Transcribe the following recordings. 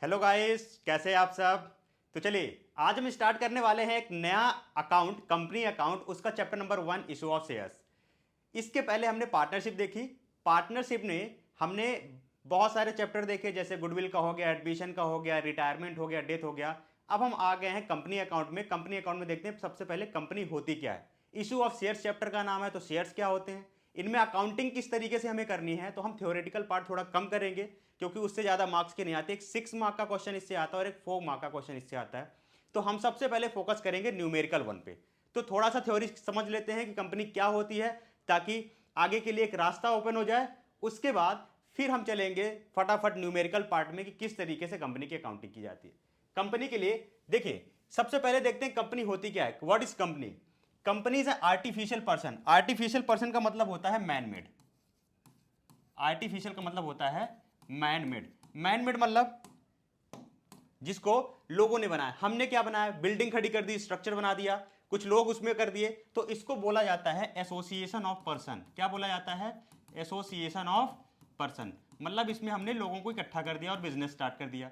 Hello guys, कैसे हैं आप सब। तो चलिए आज हम स्टार्ट करने वाले हैं एक नया अकाउंट, कंपनी अकाउंट, उसका chapter number 1 issue of shares. इसके पहले हमने पार्टनरशिप देखी। पार्टनरशिप में हमने बहुत सारे चैप्टर देखे, जैसे गुडविल का हो गया, एडमिशन का हो गया, रिटायरमेंट हो गया, डेथ हो गया। अब हम आ गए हैं कंपनी अकाउंट में। कंपनी अकाउंट में देखते हैं सबसे पहले कंपनी होती क्या है। इशू ऑफ शेयर्स चैप्टर का नाम है, तो शेयर्स क्या होते हैं, इनमें अकाउंटिंग किस तरीके से हमें करनी है। तो हम थ्योरेटिकल पार्ट थोड़ा कम करेंगे क्योंकि उससे ज़्यादा मार्क्स के नहीं आते। एक 6 मार्क का क्वेश्चन इससे आता है और एक 4 मार्क का क्वेश्चन इससे आता है। तो हम सबसे पहले फोकस करेंगे न्यूमेरिकल 1 पे। तो थोड़ा सा थ्योरी समझ लेते हैं कि कंपनी क्या होती है, ताकि आगे के लिए एक रास्ता ओपन हो जाए। उसके बाद फिर हम चलेंगे फटाफट न्यूमेरिकल पार्ट में कि किस तरीके से कंपनी की अकाउंटिंग की जाती है। कंपनी के लिए देखिए, सबसे पहले देखते हैं कंपनी होती क्या है। What is company. Company is artificial person. Artificial person का मतलब होता है मैन मेड। आर्टिफिशियल का मतलब होता है मैन मेड। मैन मेड मतलब जिसको लोगों ने बनाया। हमने क्या बनाया, बिल्डिंग खड़ी कर दी, स्ट्रक्चर बना दिया, कुछ लोग उसमें कर दिए, तो इसको बोला जाता है एसोसिएशन ऑफ पर्सन। क्या बोला जाता है, एसोसिएशन ऑफ पर्सन। मतलब इसमें हमने लोगों को इकट्ठा कर दिया और बिजनेस स्टार्ट कर दिया।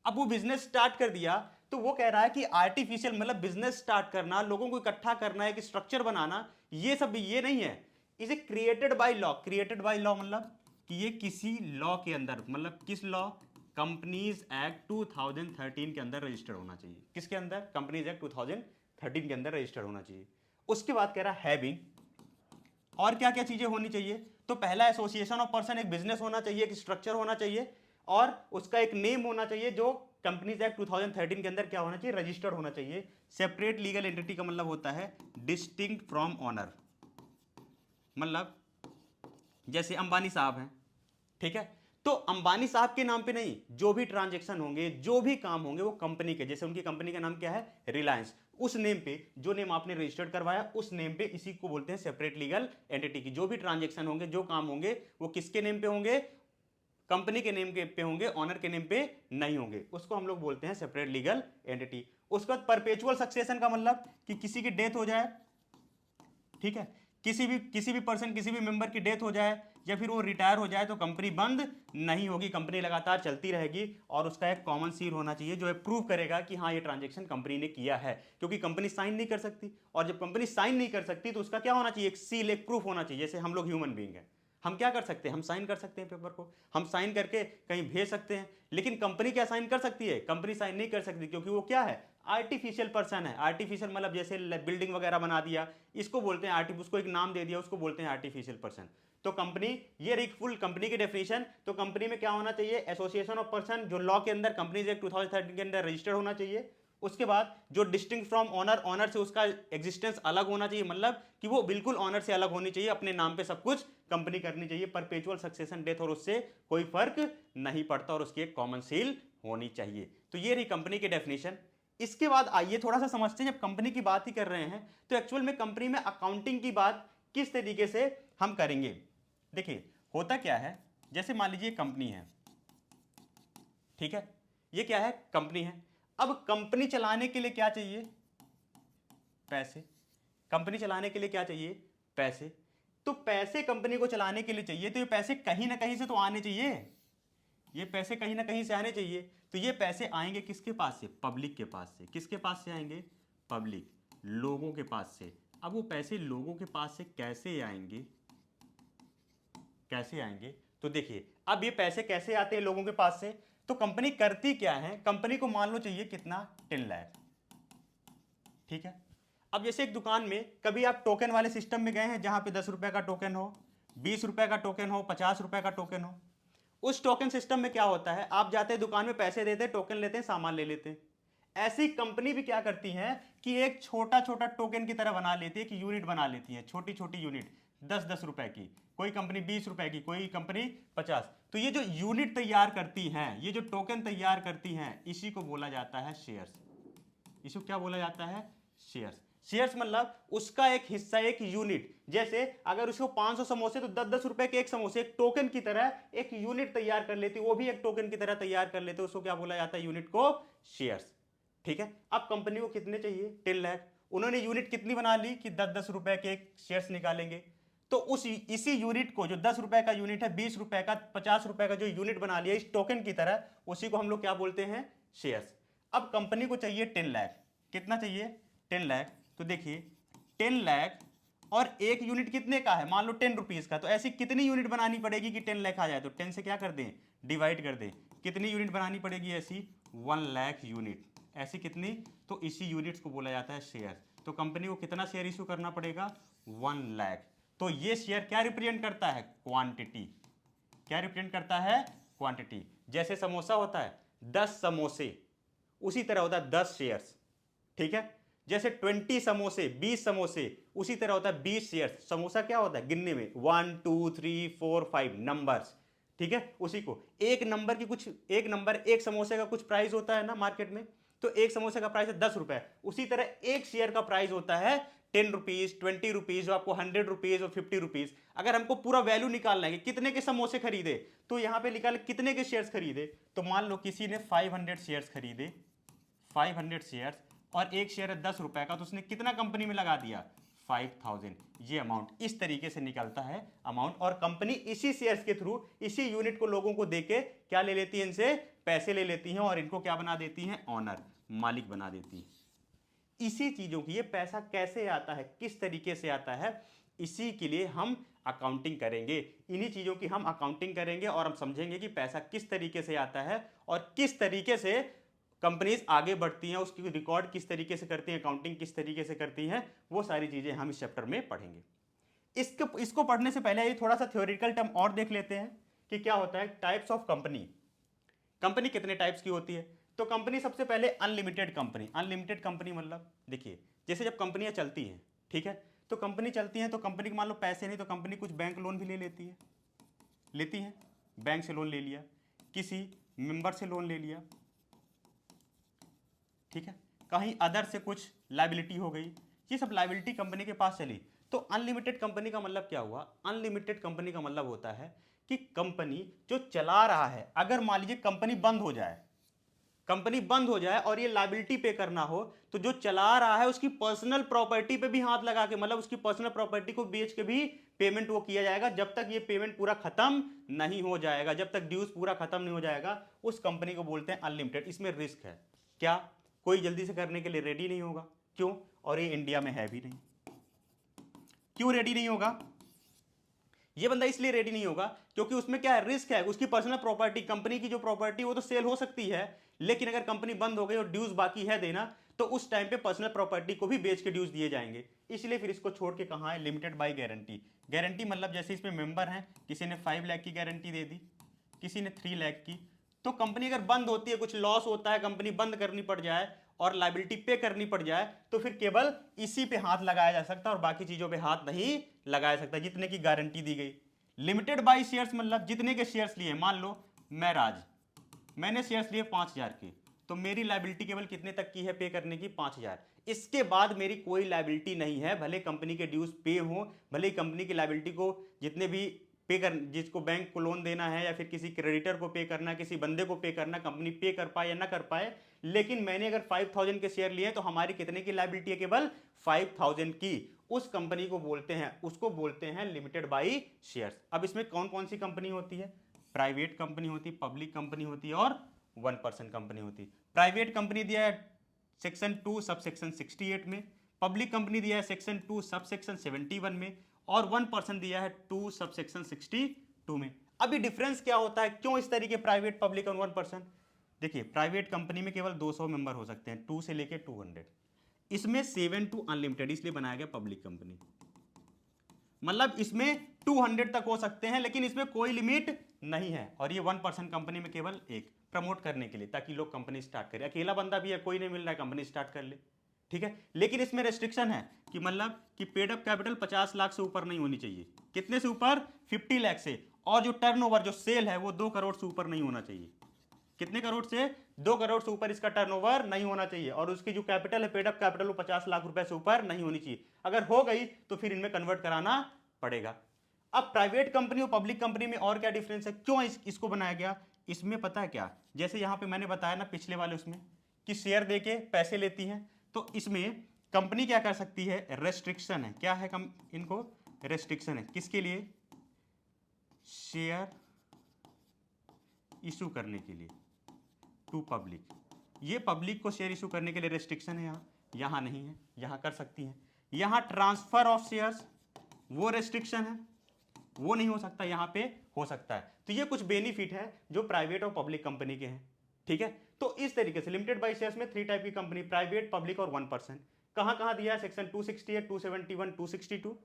अब वो बिजनेस स्टार्ट कर दिया तो वो कह रहा है कि आर्टिफिशियल मतलब बिजनेस स्टार्ट करना, लोगों को इकट्ठा करना, एक स्ट्रक्चर बनाना, ये सब ये नहीं है। इसे created by law. Created by law मतलब कि ये किसी लॉ के अंदर, मतलब किस लॉ, कंपनीज एक्ट 2013 के अंदर रजिस्टर्ड होना चाहिए। किसके अंदर, कंपनीज एक्ट 2013 के अंदर रजिस्टर्ड होना चाहिए। उसके बाद कह रहा है हैविंग, और क्या क्या चीजें होनी चाहिए। तो पहला एसोसिएशन ऑफ पर्सन, एक बिजनेस होना चाहिए, एक स्ट्रक्चर होना चाहिए और उसका एक नेम होना चाहिए जो कंपनीज एक्ट 2013 के अंदर क्या होना चाहिए, रजिस्टर्ड होना चाहिए। सेपरेट लीगल एंटिटी का मतलब होता है डिस्टिंक्ट फ्रॉम ऑनर। मतलब जैसे अंबानी साहब हैं, ठीक है, तो अंबानी साहब के नाम पे नहीं, जो भी ट्रांजेक्शन होंगे, जो भी काम होंगे वो कंपनी के, जैसे उनकी कंपनी का नाम क्या है, रिलायंस, उस नेम पे, जो नेम आपने रजिस्टर्ड करवाया उस नेम पे, इसी को बोलते हैं सेपरेट लीगल एंटिटी की। जो भी ट्रांजेक्शन होंगे, जो काम होंगे, वो किसके नेम पे होंगे, कंपनी के नेम के पे होंगे, ऑनर के नेम पे नहीं होंगे। उसको हम लोग बोलते हैं सेपरेट लीगल एंटिटी। उसके बाद परपेचुअल सक्सेशन का मतलब कि किसी की डेथ हो जाए, ठीक है, किसी भी पर्सन, किसी भी मेंबर की डेथ हो जाए या फिर वो रिटायर हो जाए तो कंपनी बंद नहीं होगी, कंपनी लगातार चलती रहेगी। और उसका एक कॉमन सील होना चाहिए जो प्रूव करेगा कि हाँ ये ट्रांजेक्शन कंपनी ने किया है, क्योंकि कंपनी साइन नहीं कर सकती। और जब कंपनी साइन नहीं कर सकती तो उसका क्या होना चाहिए, एक सील, एक प्रूफ होना चाहिए। जैसे हम लोग ह्यूमन बीइंग हैं, हम क्या कर सकते हैं, हम साइन कर सकते हैं पेपर को, हम साइन करके कहीं भेज सकते हैं। लेकिन कंपनी क्या साइन कर सकती है, कंपनी साइन नहीं कर सकती, क्योंकि वो क्या है, आर्टिफिशियल पर्सन है। आर्टिफिशियल मतलब जैसे बिल्डिंग वगैरह बना दिया, इसको बोलते हैं उसको एक नाम दे दिया, उसको बोलते हैं आर्टिफिशियल पर्सन। तो कंपनी, ये रही फुल कंपनी की डेफिनेशन। तो कंपनी में क्या होना चाहिए, एसोसिएशन ऑफ पर्सन, जो लॉ के अंदर कंपनीज एक्ट 2013 के अंदर रजिस्टर्ड होना चाहिए। उसके बाद जो डिस्टिंक्ट फ्रॉम ऑनर, ऑनर से उसका एग्जिस्टेंस अलग होना चाहिए, मतलब कि वो बिल्कुल ऑनर से अलग होनी चाहिए, अपने नाम पे सब कुछ कंपनी करनी चाहिए। परपेचुअल सक्सेशन डेथ और उससे कोई फर्क नहीं पड़ता, और उसकी एक कॉमन सील होनी चाहिए। तो ये रही कंपनी की डेफिनेशन। इसके बाद आइए थोड़ा सा समझते हैं, जब कंपनी की बात ही कर रहे हैं तो एक्चुअल में कंपनी में अकाउंटिंग की बात किस तरीके से हम करेंगे। देखिए होता क्या है, जैसे मान लीजिए कंपनी है, ठीक है, ये क्या है, कंपनी है। अब कंपनी चलाने के लिए क्या चाहिए, पैसे। कंपनी चलाने के लिए क्या चाहिए, पैसे। तो पैसे कंपनी को चलाने के लिए चाहिए, तो ये पैसे कहीं ना कहीं से तो आने चाहिए, ये पैसे कहीं ना कहीं से आने चाहिए। तो ये पैसे आएंगे किसके पास से, पब्लिक के पास से। किसके पास से आएंगे, पब्लिक, लोगों के पास से। अब वो पैसे लोगों के पास से कैसे आएंगे, कैसे आएंगे, तो देखिए अब ये पैसे कैसे आते हैं लोगों के पास से। तो कंपनी करती क्या है, कंपनी को मान लो चाहिए कितना, 10 लाख, ठीक है। अब जैसे एक दुकान में कभी आप टोकन वाले सिस्टम में गए हैं, जहां पे 10 रुपए का टोकन हो, 20 रुपए का टोकन हो, 50 रुपए का टोकन हो। उस टोकन सिस्टम में क्या होता है, आप जाते हैं दुकान में, पैसे देते हैं, टोकन लेते हैं, सामान ले लेते हैं। ऐसी कंपनी भी क्या करती है कि एक छोटा छोटा टोकन की तरह बना लेती है, कि यूनिट बना लेती है, छोटी छोटी यूनिट, 10-10 रुपए की, कोई कंपनी 20 रुपए की, कोई कंपनी 50। तो ये जो यूनिट तैयार करती हैं, ये जो टोकन तैयार करती हैं, इसी को बोला जाता है शेयर्स। इसको क्या बोला जाता है, शेयर्स। शेयर्स मतलब उसका एक हिस्सा, एक यूनिट। जैसे अगर उसको 500 समोसे, तो 10-10 रुपए के एक समोसे, एक टोकन की तरह एक यूनिट तैयार कर लेती, वो भी एक टोकन की तरह तैयार कर लेते, उसको क्या बोला जाता है, यूनिट को शेयर्स, ठीक है। अब कंपनी को कितने चाहिए, 10 लाख। उन्होंने यूनिट कितनी बना ली कि 10-10 रुपए के एक शेयर्स निकालेंगे। तो उस इसी यूनिट को, जो 10 रुपए का यूनिट है, 20 रुपए का, 50 रुपए का जो यूनिट बना लिया इस टोकन की तरह, उसी को हम लोग क्या बोलते हैं, शेयर्स। अब कंपनी को चाहिए 10 लाख, कितना चाहिए, 10 लाख। तो देखिए 10 लाख और एक यूनिट कितने का है, मान लो 10 रुपीज का, तो ऐसी कितनी यूनिट बनानी पड़ेगी कि 10 लाख आ जाए, तो 10 से क्या कर दें, डिवाइड कर दें। कितनी यूनिट बनानी पड़ेगी ऐसी, 1 लाख यूनिट। ऐसी कितनी, तो इसी यूनिट्स को बोला जाता है शेयर। तो कंपनी को कितना शेयर इशू करना पड़ेगा, 1 लाख। तो ये शेयर क्या रिप्रेजेंट करता है, क्वांटिटी। क्या रिप्रेजेंट करता है, क्वांटिटी। जैसे समोसा होता है 10 समोसे, उसी तरह होता है 10 शेयर्स, ठीक है। जैसे 20 समोसे, 20 समोसे, उसी तरह होता है 20 शेयर्स। समोसा क्या होता है, गिनने में 1 2 3 4 5 नंबर्स, ठीक है। उसी को एक नंबर की कुछ, एक नंबर, एक समोसे का कुछ प्राइस होता है ना मार्केट में, तो एक समोसे का प्राइस है 10 रुपए। उसी तरह एक शेयर का प्राइस होता है 10 रुपीज, 20 रुपीज, आपको 100 रुपीज और 50 रुपीज। अगर हमको पूरा वैल्यू निकालना है कि कितने के समोसे खरीदे, तो यहां पे निकाल कितने के शेयर्स खरीदे। तो मान लो किसी ने 500 शेयर्स खरीदे, 500 शेयर्स, और एक शेयर है 10 रुपए का, तो उसने कितना कंपनी में लगा दिया, 5000। ये अमाउंट इस तरीके से निकलता है अमाउंट, और कंपनी इसी शेयर्स के थ्रू, इसी यूनिट को लोगों को देके क्या ले लेती है, इनसे पैसे ले लेती हैं, और इनको क्या बना देती हैं, ऑनर, मालिक बना देती है इसी चीजों की। ये पैसा कैसे आता है, किस तरीके से आता है, इसी के लिए हम अकाउंटिंग करेंगे। इन्हीं चीजों की हम अकाउंटिंग करेंगे और हम समझेंगे कि पैसा किस तरीके से आता है और किस तरीके से कंपनीज आगे बढ़ती हैं, उसकी रिकॉर्ड किस तरीके से करती हैं, अकाउंटिंग किस तरीके से करती हैं, वो सारी चीजें हम इस चैप्टर में पढ़ेंगे। इसको पढ़ने से पहले ये थोड़ा सा थ्योरेटिकल टर्म और देख लेते हैं कि क्या होता है टाइप्स ऑफ कंपनी। कंपनी कितने टाइप्स की होती है, तो कंपनी सबसे पहले अनलिमिटेड कंपनी। अनलिमिटेड कंपनी मतलब देखिए, जैसे जब कंपनियां चलती हैं, ठीक है, तो कंपनी चलती है, तो कंपनी के मान लो पैसे नहीं, तो कंपनी कुछ बैंक लोन भी ले लेती है, लेती है, बैंक से लोन ले लिया, किसी मेंबर से लोन ले लिया, ठीक है, कहीं अदर से कुछ लाइबिलिटी हो गई, ये सब लाइबिलिटी कंपनी के पास चली। तो अनलिमिटेड कंपनी का मतलब क्या हुआ, अनलिमिटेड कंपनी का मतलब होता है कि कंपनी जो चला रहा है, अगर मान लीजिए कंपनी बंद हो जाए, कंपनी बंद हो जाए और ये लाइबिलिटी पे करना हो, तो जो चला रहा है उसकी पर्सनल प्रॉपर्टी पे भी हाथ लगा के, मतलब उसकी पर्सनल प्रॉपर्टी को बेच के भी पेमेंट वो किया जाएगा, जब तक ये पेमेंट पूरा खत्म नहीं हो जाएगा, जब तक ड्यूज पूरा खत्म नहीं हो जाएगा, उस कंपनी को बोलते हैं अनलिमिटेड। इसमें रिस्क है, क्या, कोई जल्दी से करने के लिए रेडी नहीं होगा, क्यों, और ये इंडिया में है भी नहीं। क्यों रेडी नहीं होगा, ये बंदा इसलिए रेडी नहीं होगा क्योंकि उसमें क्या है, रिस्क है, उसकी पर्सनल प्रॉपर्टी, कंपनी की जो प्रॉपर्टी वो तो सेल हो सकती है, लेकिन अगर कंपनी बंद हो गई और ड्यूज बाकी है देना, तो उस टाइम पे पर्सनल प्रॉपर्टी को भी बेच के ड्यूज दिए जाएंगे। इसलिए फिर इसको छोड़ के कहाँ है, लिमिटेड बाई गारंटी। गारंटी मतलब जैसे इसमें मेंबर हैं, किसी ने 5 लाख की गारंटी दे दी, किसी ने 3 लाख की, तो कंपनी अगर बंद होती है, कुछ लॉस होता है, कंपनी बंद करनी पड़ जाए और लाइबिलिटी पे करनी पड़ जाए, तो फिर केवल इसी पे हाथ लगाया जा सकता है और बाकी चीजों पे हाथ नहीं लगाया सकता जितने की गारंटी दी गई। लिमिटेड बाई शेयर्स मतलब जितने के शेयर्स लिए, मान लो मैं राज, मैंने शेयर्स लिए 5000 के, तो मेरी लाइबिलिटी केवल कितने तक की है पे करने की, 5000। इसके बाद मेरी कोई लाइबिलिटी नहीं है, भले कंपनी के ड्यूज पे हो, भले कंपनी की लाइबिलिटी को जितने भी पे कर, जिसको बैंक को लोन देना है या फिर किसी क्रेडिटर को पे करना, किसी बंदे को पे करना, कंपनी पे कर पाए या ना कर पाए, लेकिन मैंने अगर 5000 के शेयर लिए तो हमारी कितने की लायबिलिटी है, केवल 5000 की। उस कंपनी को बोलते हैं, उसको बोलते हैं लिमिटेड बाई शेयर्स। अब इसमें कौन कौन सी कंपनी होती है, प्राइवेट कंपनी होती है, पब्लिक कंपनी होती है और 1% कंपनी होती है। प्राइवेट कंपनी दिया है सेक्शन 2 सब सेक्शन 68 में, पब्लिक कंपनी दिया है सेक्शन 2 सब सेक्शन 71 में, और 1% दिया है 2 सब सेक्शन 62 में। अभी डिफरेंस क्या होता है, क्यों इस तरीके प्राइवेट, पब्लिक और 1%। देखिए प्राइवेट कंपनी में केवल 200 मेंबर हो सकते हैं, 2 से लेके 200, इसमें 7 टू अनलिमिटेड, इसलिए बनाया गया पब्लिक कंपनी। मतलब इसमें 200 तक हो सकते हैं, लेकिन इसमें कोई लिमिट नहीं है। और ये 1% कंपनी में केवल एक, प्रमोट करने के लिए, ताकि लोग कंपनी स्टार्ट करें। अकेला बंदा भी है, कोई नहीं मिल रहा है, कंपनी स्टार्ट कर ले, ठीक है। लेकिन इसमें रेस्ट्रिक्शन है कि मतलब कि पेड अप कैपिटल 50 लाख से ऊपर नहीं होनी चाहिए। कितने से ऊपर, 50 लाख से। और जो टर्नओवर, जो सेल है, वो 2 करोड़ से ऊपर नहीं होना चाहिए। कितने करोड़ से, 2 करोड़ से ऊपर इसका टर्नओवर नहीं होना चाहिए। और उसकी जो कैपिटल है, पेड अप कैपिटल, वो 50 लाख रुपए से ऊपर नहीं होनी चाहिए। अगर हो गई तो फिर इनमें कन्वर्ट कराना पड़ेगा। अब प्राइवेट कंपनी और पब्लिक कंपनी में और क्या डिफरेंस है, क्यों इसको बनाया गया, इसमें पता है क्या, जैसे यहां पे मैंने बताया ना पिछले वाले उसमें कि शेयर देके पैसे लेती हैं, तो इसमें कंपनी क्या कर सकती है, रेस्ट्रिक्शन है, क्या है, इनको रेस्ट्रिक्शन है, किसके लिए? शेयर इशू करने के लिए टू पब्लिक। ये पब्लिक को शेयर इशू करने के लिए रेस्ट्रिक्शन है, यहाँ नहीं है, यहाँ कर सकती हैं। यहाँ ट्रांसफर ऑफ शेयर्स वो रेस्ट्रिक्शन है, वो नहीं हो सकता, यहाँ पे हो सकता है। तो ये कुछ बेनिफिट है जो प्राइवेट और पब्लिक कंपनी के हैं, ठीक है। तो इस तरीके से लिमिटेड बाय शेयर्स में 3 टाइप की कंपनी, प्राइवेट, पब्लिक और 1%। कहाँ कहाँ दिया है? सेक्शन 268, 271, 262।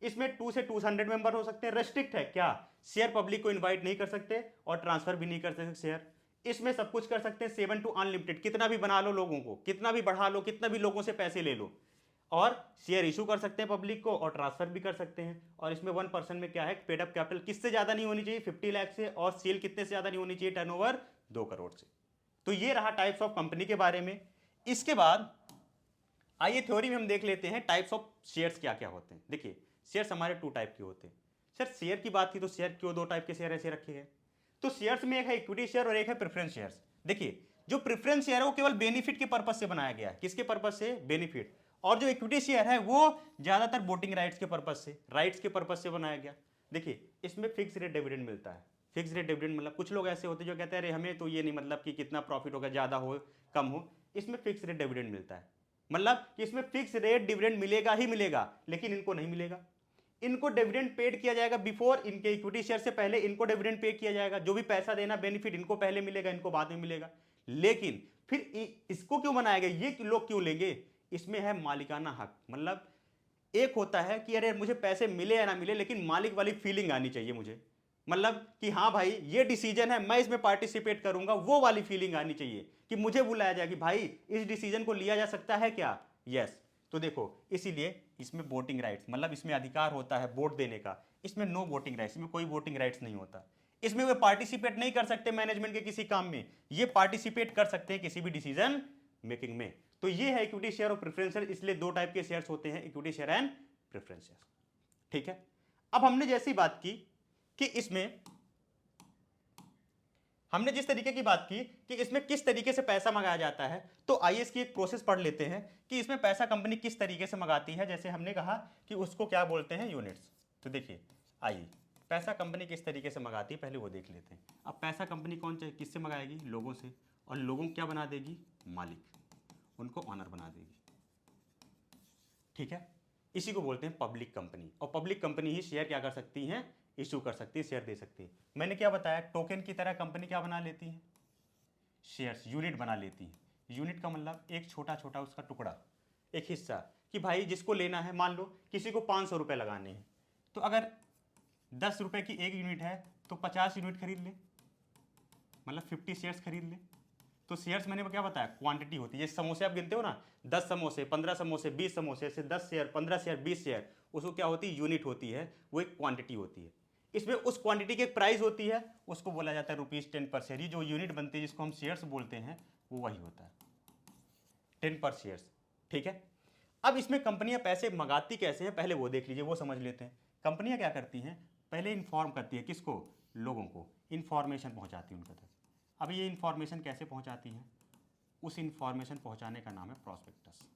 इसमें 2 से 200 मेंबर हो सकते हैं। रेस्ट्रिक्ट है क्या? शेयर पब्लिक को इनवाइट नहीं कर सकते और ट्रांसफर भी नहीं कर सकते शेयर। इसमें सब कुछ कर सकते हैं 7 टू अनलिमिटेड, कितना भी बना लो लोगों को, कितना भी बढ़ा लो, कितना भी लोगों से पैसे ले लो, और शेयर इशू कर सकते हैं पब्लिक को और ट्रांसफर भी कर सकते हैं। और इसमें 1% में क्या है? पेड अप कैपिटल किससे ज्यादा नहीं होनी चाहिए? 50 लाख से, और सेल कितने से ज्यादा नहीं होनी चाहिए? टर्नओवर 2 करोड़ से। तो ये रहा टाइप्स ऑफ कंपनी के बारे में। इसके बाद आइए थ्योरी में हम देख लेते हैं टाइप्स ऑफ शेयर्स क्या क्या होते हैं। देखिए शेयर्स हमारे 2 टाइप के होते हैं। सर शेयर की बात की तो शेयर क्यों 2 टाइप के शेयर ऐसे रखे गए? तो शेयर्स में एक है इक्विटी शेयर और एक है प्रेफरेंस शेयर्स। देखिए जो प्रेफरेंस शेयर है वो केवल बेनिफिट के पर्पज से बनाया गया है। किसके पर्पज से? बेनिफिट। और जो इक्विटी शेयर है वो ज्यादातर वोटिंग राइट्स के पर्पज से, राइट्स के पर्पज से बनाया गया। देखिए इसमें फिक्स रेट डिविडेंड मिलता है। फिक्स रेट डिविडेंड मतलब कुछ लोग ऐसे होते हैं जो कहते हैं अरे हमें तो ये नहीं मतलब कि कितना प्रॉफिट होगा, ज्यादा हो कम हो, इसमें फिक्स रेट डिविडेंड मिलता है। मतलब कि इसमें फिक्स रेट डिविडेंड मिलेगा ही मिलेगा, लेकिन इनको नहीं मिलेगा। इनको डिविडेंड पेड किया जाएगा बिफोर, इनके इक्विटी शेयर से पहले इनको डिविडेंड पे किया जाएगा। जो भी पैसा देना बेनिफिट इनको पहले मिलेगा, इनको बाद में मिलेगा। लेकिन फिर इसको क्यों बनाया गया? ये लोग क्यों लेंगे? इसमें है मालिकाना हक। मतलब एक होता है कि अरे मुझे पैसे मिले या ना मिले, लेकिन मालिक वाली फीलिंग आनी चाहिए मुझे। मतलब कि हाँ भाई ये डिसीजन है, मैं इसमें पार्टिसिपेट करूंगा, वो वाली फीलिंग आनी चाहिए कि मुझे बुलाया जाए कि भाई इस डिसीजन को लिया जा सकता है क्या? यस। तो देखो इसीलिए इसमें वोटिंग राइट्स, मतलब इसमें अधिकार होता है वोट देने का। इसमें नो वोटिंग राइट्स, इसमें कोई वोटिंग राइट्स नहीं होता। इसमें वे पार्टिसिपेट नहीं कर सकते मैनेजमेंट के किसी काम में, ये पार्टिसिपेट कर सकते हैं किसी भी डिसीजन मेकिंग में। तो ये है इक्विटी शेयर और प्रेफरेंस शेयर। इसलिए 2 टाइप के शेयर्स होते हैं, equity share and preference share, ठीक है। अब हमने जैसी बात की कि इसमें हमने जिस तरीके की बात की कि इसमें किस तरीके से पैसा मंगाया जाता है, तो आइए इसकी एक प्रोसेस पढ़ लेते हैं कि इसमें पैसा कंपनी किस तरीके से मंगाती है। जैसे हमने कहा कि उसको क्या बोलते हैं? यूनिट्स। तो देखिए आइए पैसा कंपनी किस तरीके से मंगाती है पहले वो देख लेते हैं। अब पैसा कंपनी कौन चाहिए, किससे मंगाएगी? लोगों से। और लोगों को क्या बना देगी? मालिक, उनको ऑनर बना देगी, ठीक है। इसी को बोलते हैं पब्लिक कंपनी। और पब्लिक कंपनी ही शेयर क्या कर सकती हैं? इशू कर सकती है, शेयर दे सकती है। मैंने क्या बताया? टोकन की तरह कंपनी क्या बना लेती है? शेयर्स, यूनिट बना लेती है। यूनिट का मतलब एक छोटा छोटा उसका टुकड़ा, एक हिस्सा, कि भाई जिसको लेना है, मान लो किसी को 500 रुपये लगाने हैं, तो अगर 10 रुपये की एक यूनिट है तो 50 यूनिट खरीद ले, मतलब 50 शेयर्स खरीद ले। तो शेयर्स मैंने क्या बताया? क्वांटिटी होती है। जैसे समोसे आप गिनते हो ना, 10 समोसे, 15 समोसे, 20 समोसे, ऐसे 10 शेयर, 15 शेयर, 20 शेयर, उसको क्या होती है? यूनिट होती है, वो एक क्वांटिटी होती है। इसमें उस क्वांटिटी की एक प्राइस होती है, उसको बोला जाता है ₹10 पर शेयर। ये जो यूनिट बनती है जिसको हम शेयर्स बोलते हैं वो वही होता है, 10 पर शेयर्स, ठीक है। अब इसमें कंपनियां पैसे मंगाती कैसे हैं पहले वो देख लीजिए, वो समझ लेते हैं। कंपनियां क्या करती हैं? पहले इन्फॉर्म करती है, किसको? लोगों को इन्फॉर्मेशन पहुंचाती है उनके तक। अब ये इन्फॉर्मेशन कैसे पहुंचाती हैं? उस इन्फॉर्मेशन पहुंचाने का नाम है प्रॉस्पेक्टस।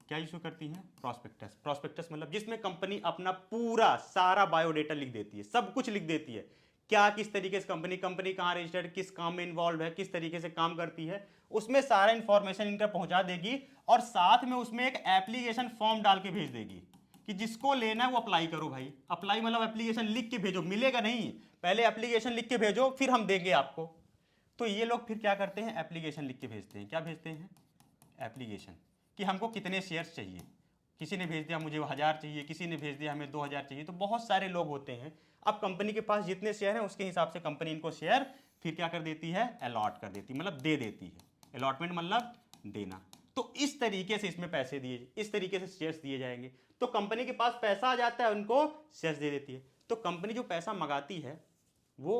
क्या इशू करती हैं? प्रॉस्पेक्टस। प्रॉस्पेक्टस मतलब जिसमें कंपनी अपना पूरा सारा बायोडेटा लिख देती है, सब कुछ लिख देती है। क्या किस तरीके से कंपनी कहाँ रजिस्टर्ड, किस काम में इन्वॉल्व है, किस तरीके से काम करती है, उसमें सारा इंफॉर्मेशन इनका पहुंचा देगी। और साथ में उसमें एक एप्लीकेशन फॉर्म डाल के भेज देगी कि जिसको लेना है वो अप्लाई करो भाई। अप्लाई मतलब एप्लीकेशन लिख के भेजो, मिलेगा नहीं, पहले एप्लीकेशन लिख के भेजो फिर हम देंगे आपको। तो ये लोग फिर क्या करते हैं? एप्लीकेशन लिख के भेजते हैं। क्या भेजते हैं? एप्लीकेशन, कि हमको कितने शेयर्स चाहिए। किसी ने भेज दिया मुझे 1000 चाहिए, किसी ने भेज दिया हमें 2000 चाहिए। तो बहुत सारे लोग होते हैं। अब कंपनी के पास जितने शेयर हैं उसके हिसाब से कंपनी इनको शेयर फिर क्या कर देती है? अलॉट कर देती है, मतलब दे देती है। अलॉटमेंट मतलब देना। तो इस तरीके से इसमें पैसे दिए, इस तरीके से शेयर्स दिए जाएंगे। तो कंपनी के पास पैसा आ जाता है, उनको शेयर्स दे देती है। तो कंपनी जो पैसा मंगाती है वो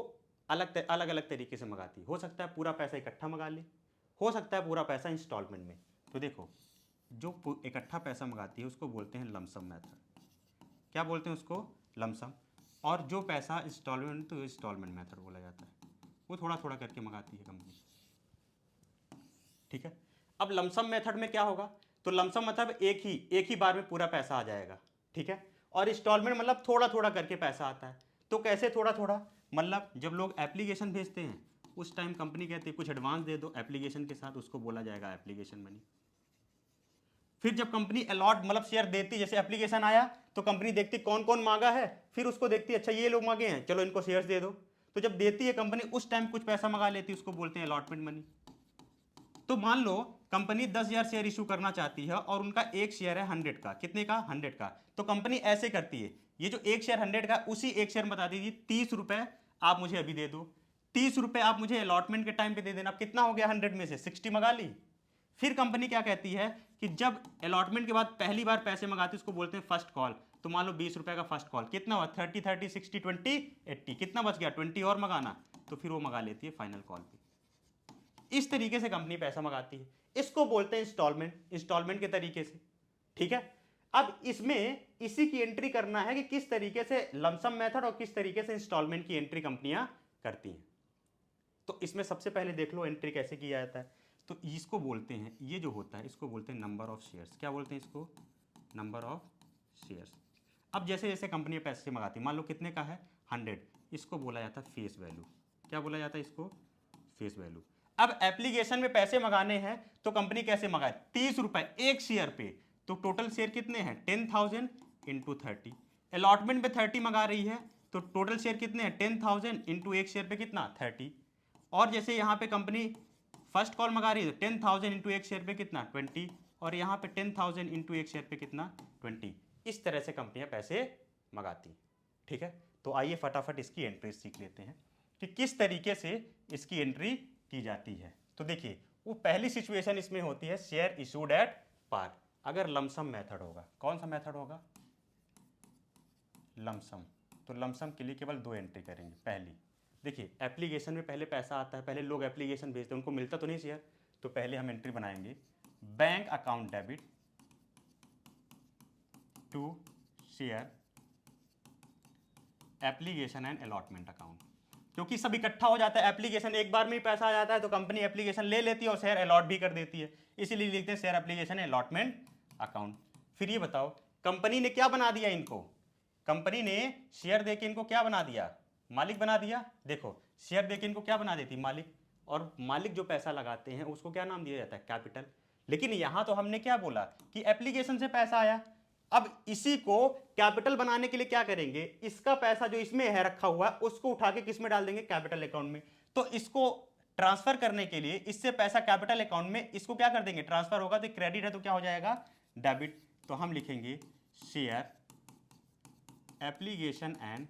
अलग अलग तरीके से मंगाती है। हो सकता है पूरा पैसा इकट्ठा मंगा ले, हो सकता है पूरा पैसा इंस्टॉलमेंट में। तो देखो जो इकट्ठा पैसा मंगाती है उसको बोलते हैं लमसम मेथड। क्या बोलते हैं उसको? लमसम। और जो पैसा इंस्टॉलमेंट, तो इंस्टॉलमेंट मेथड बोला जाता है। वो थोड़ा थोड़ा करके मंगाती है कंपनी, ठीक है। अब लमसम मेथड में क्या होगा? तो लमसम मतलब एक ही बार में पूरा पैसा आ जाएगा, ठीक है। और इंस्टॉलमेंट मतलब थोड़ा थोड़ा करके पैसा आता है। तो कैसे थोड़ा थोड़ा, मतलब जब लोग एप्लीकेशन भेजते हैं उस टाइम कंपनी कहती है कुछ एडवांस दे दो एप्लीकेशन के साथ, उसको बोला जाएगा एप्लीकेशन मनी। फिर जब कंपनी अलॉट मतलब शेयर देती, जैसे एप्लीकेशन आया तो कंपनी देखती कौन कौन मांगा है, फिर उसको देखती है अच्छा ये लोग मांगे हैं चलो इनको शेयर्स दे दो। तो जब देती है कंपनी उस टाइम कुछ पैसा मंगा लेती है, उसको बोलते हैं अलॉटमेंट मनी। तो मान लो कंपनी 10,000 शेयर इशू करना चाहती है और उनका एक शेयर है 100 का, कितने का 100 का। तो कंपनी ऐसे करती है, ये जो एक शेयर 100 का, उसी एक शेयर में बता दीजिए 30 रुपए आप मुझे अभी दे दो, 30 रुपए आप मुझे अलॉटमेंट के टाइम पे दे देना। कितना हो गया 100 में से 60 मंगा ली। फिर कंपनी क्या कहती है कि जब अलॉटमेंट के बाद पहली बार पैसे मंगाती है उसको बोलते हैं फर्स्ट कॉल। तो मान लो 20 रुपए का फर्स्ट कॉल, कितना हुआ 30 30 60 20 80, कितना बच गया 20 और मंगाना, तो फिर वो मंगा लेती है फाइनल कॉल पे। इस तरीके से कंपनी पैसा मंगाती है, इसको बोलते हैं इंस्टॉलमेंट, इंस्टॉलमेंट के तरीके से। ठीक है, अब इसमें इसी की एंट्री करना है कि किस तरीके से लमसम मेथड और किस तरीके से इंस्टॉलमेंट की एंट्री कंपनियां करती हैं। तो इसमें सबसे पहले देख लो एंट्री कैसे किया जाता है। तो इसको बोलते हैं, ये जो होता है इसको बोलते हैं नंबर ऑफ शेयर्स। क्या बोलते हैं इसको? Number of shares. अब जैसे जैसे कंपनी पैसे मंगाती है, मान लो कितने का है 100, इसको बोला जाता है फेस वैल्यू। क्या बोला जाता है इसको? Face value. अब एप्लीकेशन में पैसे मंगाने हैं तो कंपनी कैसे मंगाए, 30 रुपए एक शेयर पे। तो टोटल शेयर कितने हैं 10,000 इंटू 30। अलॉटमेंट पे 30 मंगा रही है तो टोटल शेयर कितने हैं 10,000 इंटू एक शेयर पे कितना 30। और जैसे यहाँ पे कंपनी फर्स्ट कॉल मंगा रही है तो 10,000 इंटू एक शेयर पे कितना 20, और यहाँ पे 10,000 इंटू एक शेयर पे कितना 20। इस तरह से कंपनियां पैसे मंगाती। ठीक है, तो आइए फटाफट इसकी एंट्री सीख लेते हैं कि किस तरीके से इसकी एंट्री की जाती है। तो देखिए, वो पहली सिचुएशन इसमें होती है शेयर इशूड एट पार। अगर लमसम मेथड होगा, कौन सा मेथड होगा? लमसम। तो लमसम के लिए केवल दो एंट्री करेंगे। पहली देखिए, एप्लीकेशन में पहले पैसा आता है, पहले लोग एप्लीकेशन भेजते हैं, उनको मिलता तो नहीं शेयर, तो पहले हम एंट्री बनाएंगे bank account debit to share application and allotment account. क्योंकि सब इकट्ठा हो जाता है, एप्लीकेशन एक बार में ही पैसा आ जाता है तो कंपनी एप्लीकेशन ले लेती है और शेयर अलॉट भी कर देती है, इसीलिए लिखते हैं शेयर एप्लीकेशन अलॉटमेंट अकाउंट। फिर ये बताओ कंपनी ने क्या बना दिया इनको? कंपनी ने शेयर देके इनको क्या बना दिया? मालिक बना दिया। देखो, शेयर देके इनको क्या बना देती? मालिक। और मालिक जो पैसा लगाते हैं उसको क्या नाम दिया जाता है? कैपिटल। लेकिन यहां तो हमने क्या बोला कि एप्लीकेशन से पैसा आया। अब इसी को कैपिटल बनाने के लिए क्या करेंगे, इसका पैसा जो इसमें है रखा हुआ उसको उठा के किस में डाल देंगे? कैपिटल अकाउंट में। तो इसको ट्रांसफर करने के लिए इससे पैसा कैपिटल अकाउंट में इसको क्या कर देंगे? ट्रांसफर होगा तो क्रेडिट है तो क्या हो जाएगा? डेबिट। तो हम लिखेंगे share application and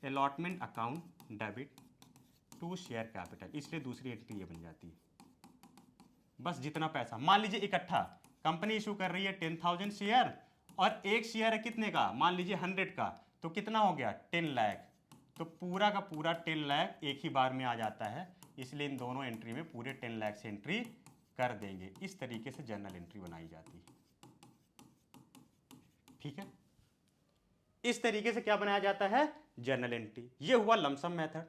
allotment account debit to share capital, इसलिए दूसरी एंट्री ये बन जाती है। बस जितना पैसा मान लीजिए इकट्ठा कंपनी इशू कर रही है 10,000 शेयर, और एक शेयर है कितने का? मान लीजिए 100 का, तो कितना हो गया 10 लाख। तो पूरा का पूरा 10 लाख एक ही बार में आ जाता है, इसलिए इन दोनों एंट्री में पूरे 10 लाख से एंट्री कर देंगे। इस तरीके से जर्नल एंट्री बनाई जाती है। ठीक है, इस तरीके से क्या बनाया जाता है? Journal entry. ये हुआ लमसम मेथड।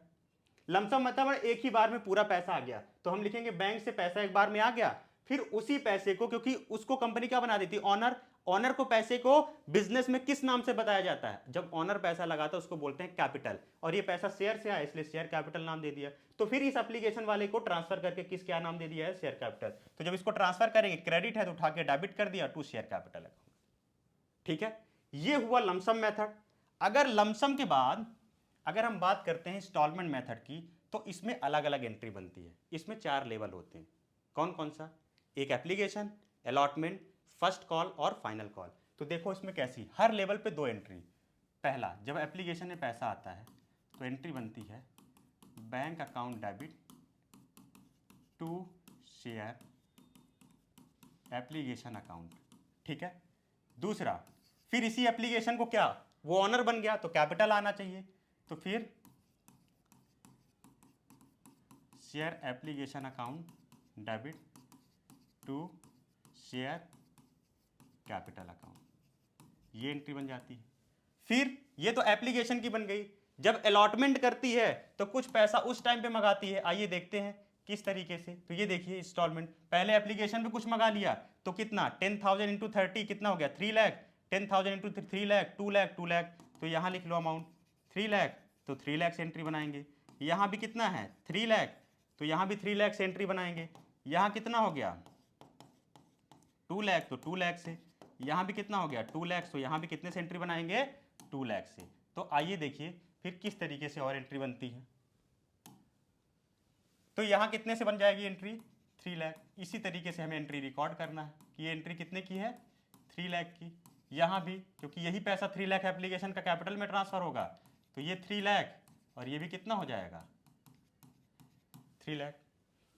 लमसम मतलब एक ही बार में पूरा पैसा आ गया, तो हम लिखेंगे बैंक से पैसा एक बार में आ गया, फिर उसी पैसे को, क्योंकि उसको कंपनी क्या बना देती? ऑनर। ऑनर को पैसे को बिजनेस में किस नाम से बताया जाता है? जब ऑनर पैसा लगाता है उसको बोलते हैं कैपिटल, और ये पैसा शेयर से आया इसलिए शेयर कैपिटल नाम दे दिया। तो फिर इस एप्लीकेशन वाले को ट्रांसफर करके किस क्या नाम दे दिया है? Share capital. तो जब इसको ट्रांसफर करेंगे, क्रेडिट है तो उठा के डेबिट कर दिया टू शेयर कैपिटल अकाउंट। ठीक है, ये हुआ लमसम मेथड। अगर लमसम के बाद अगर हम बात करते हैं इंस्टॉलमेंट मेथड की, तो इसमें अलग अलग एंट्री बनती है। इसमें 4 लेवल होते हैं। कौन कौन सा? एक एप्लीकेशन, अलॉटमेंट, फर्स्ट कॉल और फाइनल कॉल। तो देखो इसमें कैसी, हर लेवल पे 2 एंट्री। पहला, जब एप्लीकेशन में पैसा आता है तो एंट्री बनती है bank account debit to share application account. ठीक है, दूसरा, फिर इसी एप्लीकेशन को क्या, वो ऑनर बन गया तो कैपिटल आना चाहिए, तो फिर share application account debit to share capital account, ये एंट्री बन जाती है। फिर ये तो एप्लीकेशन की बन गई। जब अलॉटमेंट करती है तो कुछ पैसा उस टाइम पे मंगाती है, आइए देखते हैं किस तरीके से। तो ये देखिए इंस्टॉलमेंट, पहले एप्लीकेशन पे कुछ मंगा लिया तो कितना 10,000 इंटू 30 कितना हो गया 3 लाख। 10,000 इंटू 3 लाख, 2 लाख, 2 लाख, तो यहाँ लिख लो अमाउंट 3 लाख, तो 3 लाख से एंट्री बनाएंगे। यहाँ भी कितना है 3 लाख, तो यहाँ भी 3 लाख से एंट्री बनाएंगे। यहाँ कितना हो गया 2 लाख, तो 2 लाख से। यहाँ भी कितना हो गया 2 लाख, तो यहाँ भी कितने से एंट्री बनाएंगे 2 लाख से। तो आइए देखिए फिर किस तरीके से और एंट्री बनती है। तो यहाँ कितने से बन जाएगी एंट्री 3 लाख। इसी तरीके से हमें एंट्री रिकॉर्ड करना है कि ये एंट्री कितने की है 3 लाख की। यहाँ भी क्योंकि यही पैसा 3 लाख एप्लीकेशन का कैपिटल में ट्रांसफर होगा, तो ये 3 लाख और ये भी कितना हो जाएगा 3 लाख।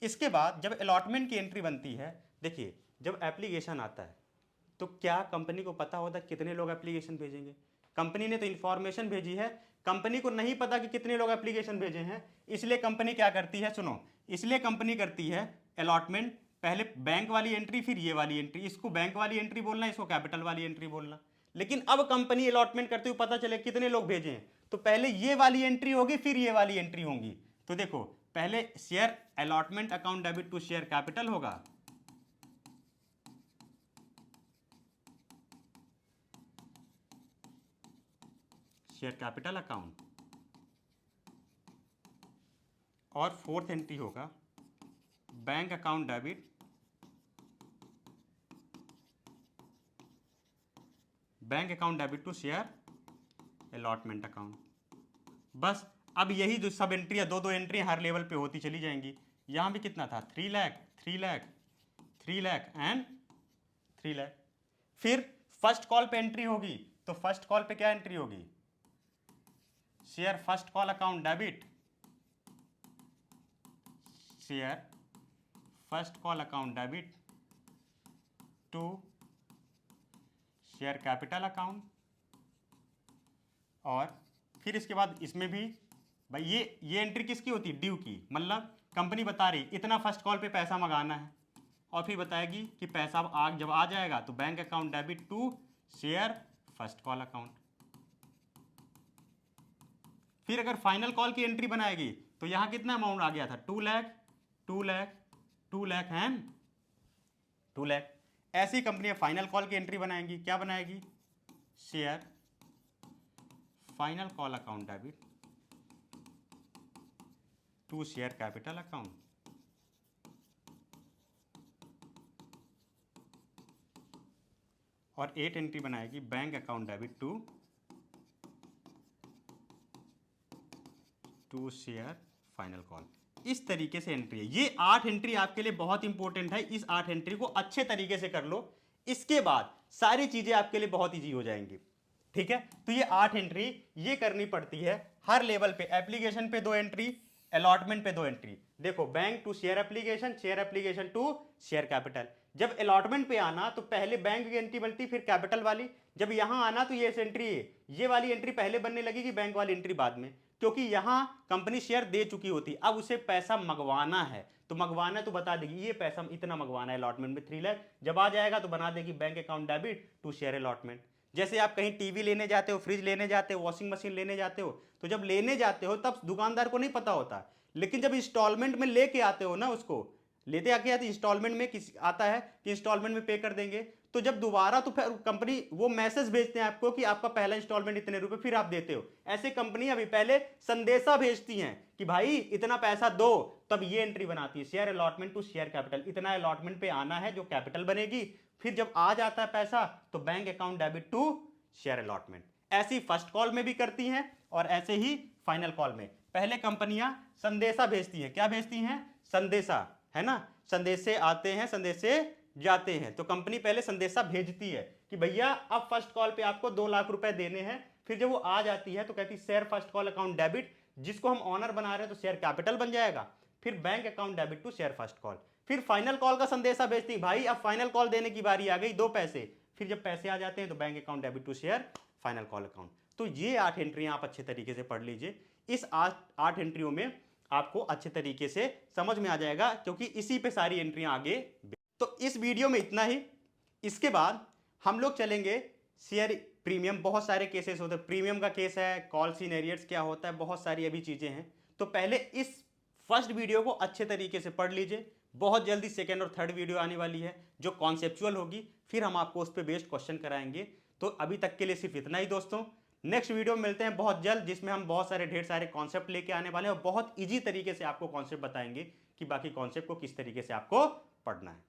इसके बाद जब अलॉटमेंट की एंट्री बनती है, देखिए जब एप्लीकेशन आता है तो क्या कंपनी को पता होता है कितने लोग एप्लीकेशन भेजेंगे? कंपनी ने तो इन्फॉर्मेशन भेजी है, कंपनी को नहीं पता कि कितने लोग एप्लीकेशन भेजे हैं। इसलिए कंपनी क्या करती है, सुनो, इसलिए कंपनी करती है अलॉटमेंट, पहले बैंक वाली एंट्री फिर ये वाली एंट्री। इसको बैंक वाली एंट्री बोलना, इसको कैपिटल वाली एंट्री बोलना। लेकिन अब कंपनी अलॉटमेंट करते हुए पता चले कितने लोग भेजे हैं, तो पहले ये वाली एंट्री होगी फिर ये वाली एंट्री होंगी। तो देखो पहले share allotment account debit to share capital होगा, शेयर कैपिटल अकाउंट, और फोर्थ एंट्री होगा bank account debit to share allotment account. बस अब यही जो सब एंट्री है, दो एंट्री हर लेवल पे होती चली जाएंगी। यहां भी कितना था 3 लाख, 3 लाख, 3 लाख एंड 3 लाख। फिर फर्स्ट कॉल पे एंट्री होगी, तो फर्स्ट कॉल पे क्या एंट्री होगी, share first call account debit, share first call account debit to share capital account. और फिर इसके बाद इसमें भी भाई ये एंट्री किसकी होती है, ड्यू की, मतलब कंपनी बता रही इतना फर्स्ट कॉल पे पैसा मंगाना है, और फिर बताएगी कि पैसा जब आ जाएगा तो bank account debit to share first call account. फिर अगर फाइनल कॉल की एंट्री बनाएगी तो यहां कितना अमाउंट आ गया था 2 लाख, 2 लाख, 2 लाख एंड 2 लाख। ऐसी कंपनियां फाइनल कॉल की एंट्री बनाएंगी, क्या बनाएगी, share final call account debit to share capital account. और 8 एंट्री बनाएगी bank account debit to share final call. इस तरीके से एंट्री है। ये 8 एंट्री आपके लिए बहुत इंपॉर्टेंट है, इस 8 एंट्री को अच्छे तरीके से कर लो, इसके बाद सारी चीजें आपके लिए बहुत ईजी हो जाएंगी। ठीक है, तो ये 8 एंट्री ये करनी पड़ती है हर लेवल पे। एप्लीकेशन पे 2 एंट्री, अलॉटमेंट पे 2 एंट्री। देखो bank to share application to share capital. जब अलॉटमेंट पे आना तो पहले बैंक की एंट्री बनती, फिर कैपिटल वाली। जब यहां आना तो ये एंट्री है, ये वाली एंट्री पहले बनने लगेगी, बैंक वाली एंट्री बाद में, क्योंकि यहां कंपनी शेयर दे चुकी होती। अब उसे पैसा मंगवाना है, तो मंगवाना तो बता देगी ये पैसा इतना मंगवाना है अलॉटमेंट में 3 लाख। जब आ जाएगा तो बना देगी bank account debit to share allotment. जैसे आप कहीं टीवी लेने जाते हो, फ्रिज लेने जाते हो, वॉशिंग मशीन लेने जाते हो, तो जब लेने जाते हो तब दुकानदार को नहीं पता होता, लेकिन जब इंस्टॉलमेंट में लेके आते हो ना, उसको लेते आके इंस्टॉलमेंट में आता है कि इंस्टॉलमेंट में पे कर देंगे, तो जब दोबारा तो फिर कंपनी वो मैसेज भेजते हैं आपको कि आपका पहला इंस्टॉलमेंट इतने रुपए, फिर आप देते हो। ऐसे कंपनी अभी पहले संदेशा भेजती हैं कि भाई इतना पैसा दो, तब ये एंट्री बनाती है share allotment to share capital. इतना अलॉटमेंट पे आना है जो कैपिटल बनेगी, फिर जब आ जाता है पैसा तो bank account debit to share allotment. ऐसी फर्स्ट कॉल में भी करती हैं और ऐसे ही फाइनल कॉल में। पहले कंपनियां संदेशा भेजती हैं, क्या भेजती हैं, संदेशा, है ना, संदेश से आते हैं, संदेश से जाते हैं। तो कंपनी पहले संदेशा भेजती है कि भैया अब फर्स्ट कॉल पे आपको 2 लाख रुपए देने हैं। फिर जब वो आ जाती है तो कहती है share first call account debit, जिसको हम ऑनर बना रहे हैं तो शेयर कैपिटल बन जाएगा, फिर bank account debit to share first call. फिर फाइनल कॉल का संदेशा भेजती है, भाई अब फाइनल कॉल देने की बारी आ गई, 2 पैसे। फिर जब पैसे आ जाते हैं तो bank account debit to share final call account. तो ये 8 एंट्रियां आप अच्छे तरीके से पढ़ लीजिए। इस 8 एंट्रियों में आपको अच्छे तरीके से समझ में आ जाएगा, क्योंकि इसी पे सारी एंट्रियां आगे। तो इस वीडियो में इतना ही। इसके बाद हम लोग चलेंगे शेयर प्रीमियम। बहुत सारे केसेस होते हैं, प्रीमियम का केस है, कॉल सीनेरियर्स क्या होता है, बहुत सारी अभी चीजें हैं। तो पहले इस फर्स्ट वीडियो को अच्छे तरीके से पढ़ लीजिए। बहुत जल्दी सेकेंड और थर्ड वीडियो आने वाली है जो कॉन्सेप्चुअल होगी, फिर हम आपको उस पर बेस्ड क्वेश्चन कराएंगे। तो अभी तक के लिए सिर्फ इतना ही दोस्तों। नेक्स्ट वीडियो में मिलते हैं बहुत जल्द, जिसमें हम बहुत सारे ढेर सारे कॉन्सेप्ट लेके आने वाले हैं और बहुत ईजी तरीके से आपको कॉन्सेप्ट बताएंगे कि बाकी कॉन्सेप्ट को किस तरीके से आपको पढ़ना है।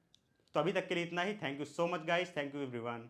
तो अभी तक के लिए इतना ही। Thank you so much guys, thank you everyone.